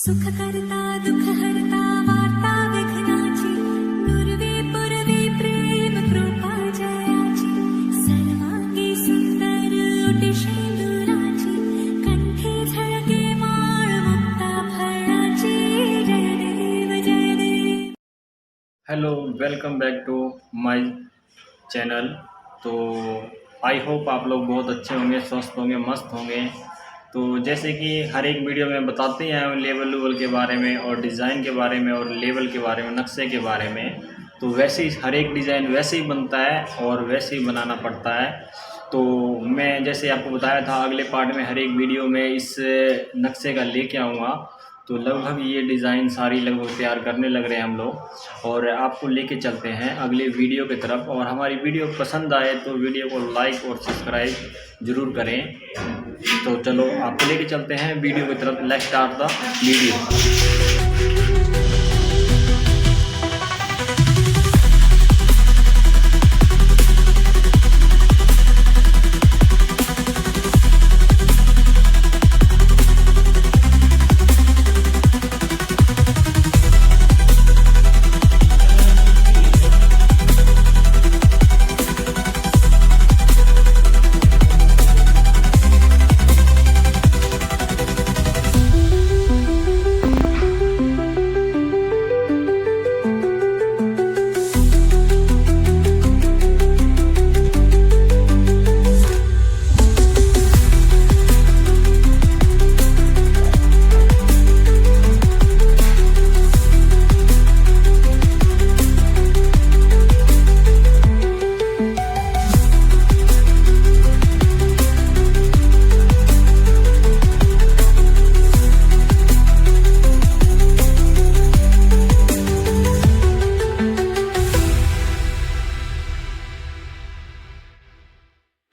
सुख करता दुख हरता वार्ता विघ्नाची पूर्वी पूर्वी प्रेम कृपा जयाची सर्वांगी सुंदर ओटी शेंदुराची कंठी झळके माळ मुक्ता फळाची जय देव जय देव। Hello, welcome back to my channel. तो आई होप आप लोग बहुत अच्छे होंगे, स्वस्थ होंगे, मस्त होंगे। तो जैसे कि हर एक वीडियो में बताते हैं लेवल वेवल के बारे में और डिज़ाइन के बारे में और लेवल के बारे में, नक्शे के बारे में। तो वैसे ही हर एक डिज़ाइन वैसे ही बनता है और वैसे ही बनाना पड़ता है। तो मैं जैसे आपको बताया था अगले पार्ट में हर एक वीडियो में इस नक्शे का लेके आऊँगा। तो लगभग ये डिज़ाइन सारी लगभग तैयार करने लग रहे हैं हम लोग और आपको लेके चलते हैं अगले वीडियो की तरफ। और हमारी वीडियो पसंद आए तो वीडियो को लाइक और सब्सक्राइब ज़रूर करें। तो चलो आपको लेके चलते हैं वीडियो की तरफ। Let's start the video.